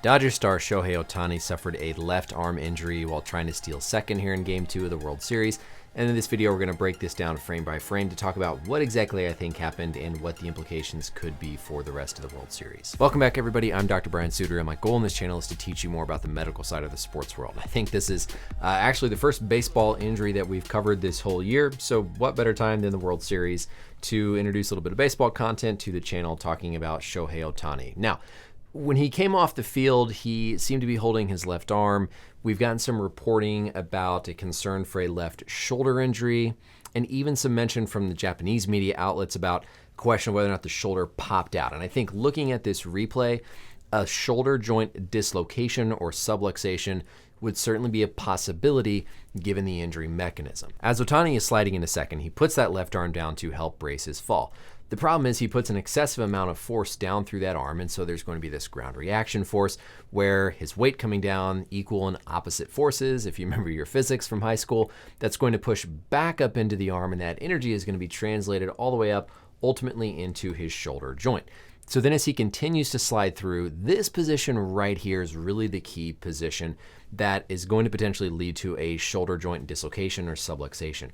Dodgers star Shohei Ohtani suffered a left arm injury while trying to steal second here in Game 2 of the World Series. And in this video, we're going to break this down frame by frame to talk about what exactly I think happened and what the implications could be for the rest of the World Series. Welcome back, everybody. I'm Dr. Brian Sutterer, and my goal in this channel is to teach you more about the medical side of the sports world. I think this is actually the first baseball injury that we've covered this whole year, so what better time than the World Series to introduce a little bit of baseball content to the channel talking about Shohei Ohtani. Now, when he came off the field, he seemed to be holding his left arm. We've gotten some reporting about a concern for a left shoulder injury, and even some mention from the Japanese media outlets about question of whether or not the shoulder popped out. And I think looking at this replay, a shoulder joint dislocation or subluxation would certainly be a possibility given the injury mechanism. As Ohtani is sliding into second, he puts that left arm down to help brace his fall. The problem is he puts an excessive amount of force down through that arm, and so there's going to be this ground reaction force where his weight coming down equal and opposite forces, if you remember your physics from high school, that's going to push back up into the arm, and that energy is going to be translated all the way up, ultimately into his shoulder joint. So then as he continues to slide through, this position right here is really the key position that is going to potentially lead to a shoulder joint dislocation or subluxation.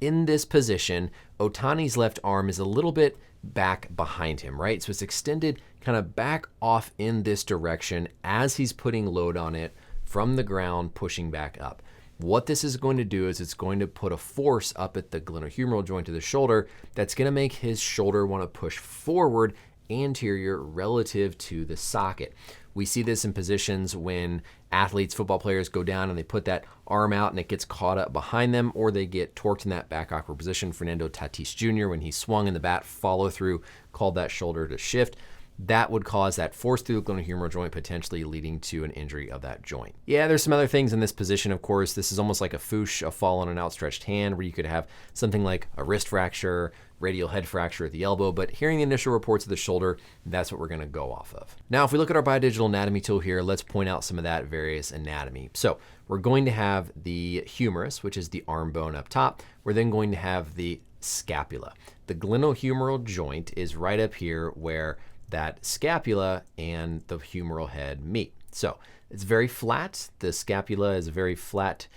In this position, Ohtani's left arm is a little bit back behind him, right? So it's extended kind of back off in this direction as he's putting load on it from the ground, pushing back up. What this is going to do is it's going to put a force up at the glenohumeral joint of the shoulder that's going to make his shoulder want to push forward anterior relative to the socket. We see this in positions when athletes, football players go down and they put that arm out and it gets caught up behind them, or they get torqued in that back awkward position. Fernando Tatis Jr., when he swung in the bat follow through, called that shoulder to shift. That would cause that force through the glenohumeral joint, potentially leading to an injury of that joint. Yeah, there's some other things in this position, of course. This is almost like a foosh, a fall on an outstretched hand, where you could have something like a wrist fracture, radial head fracture at the elbow, but hearing the initial reports of the shoulder, that's what we're gonna go off of. Now, if we look at our biodigital anatomy tool here, let's point out some of that various anatomy. So we're going to have the humerus, which is the arm bone up top. We're then going to have the scapula. The glenohumeral joint is right up here where that scapula and the humeral head meet. So it's very flat. The scapula is a very flat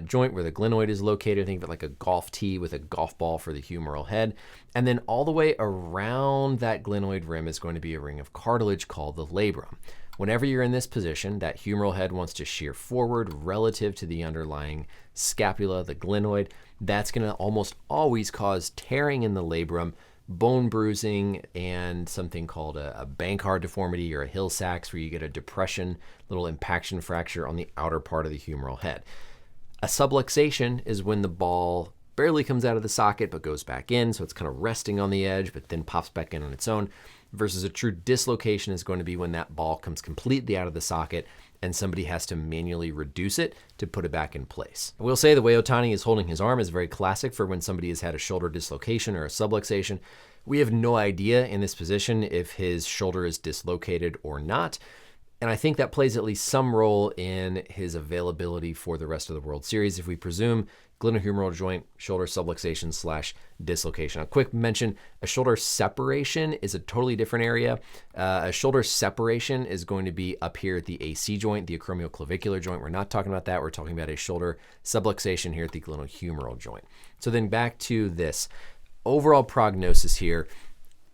joint where the glenoid is located. Think of it like a golf tee with a golf ball for the humeral head. And then all the way around that glenoid rim is going to be a ring of cartilage called the labrum. Whenever you're in this position, that humeral head wants to shear forward relative to the underlying scapula, the glenoid. That's going to almost always cause tearing in the labrum, bone bruising, and something called a Bankard deformity or a Hill-Sachs, where you get a depression, little impaction fracture on the outer part of the humeral head. A subluxation is when the ball barely comes out of the socket but goes back in, so it's kind of resting on the edge but then pops back in on its own, versus a true dislocation is going to be when that ball comes completely out of the socket and somebody has to manually reduce it to put it back in place. I will say the way Ohtani is holding his arm is very classic for when somebody has had a shoulder dislocation or a subluxation. We have no idea in this position if his shoulder is dislocated or not. And I think that plays at least some role in his availability for the rest of the World Series if we presume glenohumeral joint shoulder subluxation / dislocation. A quick mention, a shoulder separation is a totally different area. A shoulder separation is going to be up here at the AC joint, the acromioclavicular joint. We're not talking about that. We're talking about a shoulder subluxation here at the glenohumeral joint. So then back to this. Overall prognosis here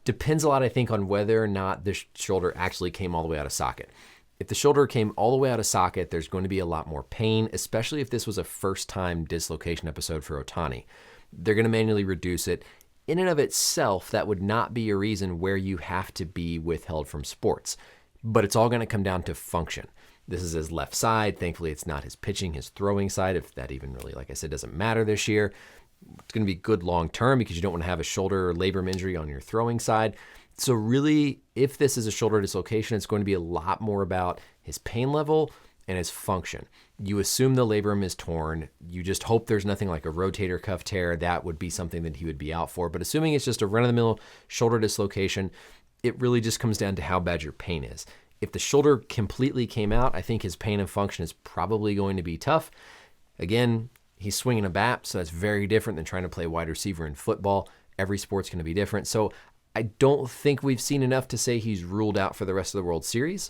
depends a lot, I think, on whether or not the shoulder actually came all the way out of socket. If the shoulder came all the way out of socket, there's going to be a lot more pain, especially if this was a first-time dislocation episode for Ohtani. They're going to manually reduce it. In and of itself, that would not be a reason where you have to be withheld from sports. But it's all going to come down to function. This is his left side. Thankfully, it's not his pitching, his throwing side, if that even really, like I said, doesn't matter this year. It's going to be good long-term because you don't want to have a shoulder or labrum injury on your throwing side. So really, if this is a shoulder dislocation, it's going to be a lot more about his pain level and his function. You assume the labrum is torn. You just hope there's nothing like a rotator cuff tear. That would be something that he would be out for. But assuming it's just a run-of-the-mill shoulder dislocation, it really just comes down to how bad your pain is. If the shoulder completely came out, I think his pain and function is probably going to be tough. Again, he's swinging a bat, so that's very different than trying to play wide receiver in football. Every sport's going to be different. So I don't think we've seen enough to say he's ruled out for the rest of the World Series.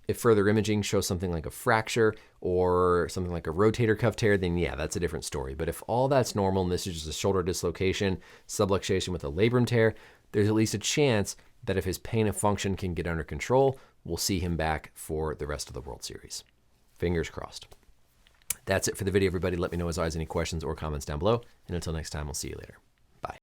If further imaging shows something like a fracture or something like a rotator cuff tear, then yeah, that's a different story. But if all that's normal and this is just a shoulder dislocation, subluxation with a labrum tear, there's at least a chance that if his pain and function can get under control, we'll see him back for the rest of the World Series. Fingers crossed. That's it for the video, everybody. Let me know as always any questions or comments down below. And until next time, we'll see you later.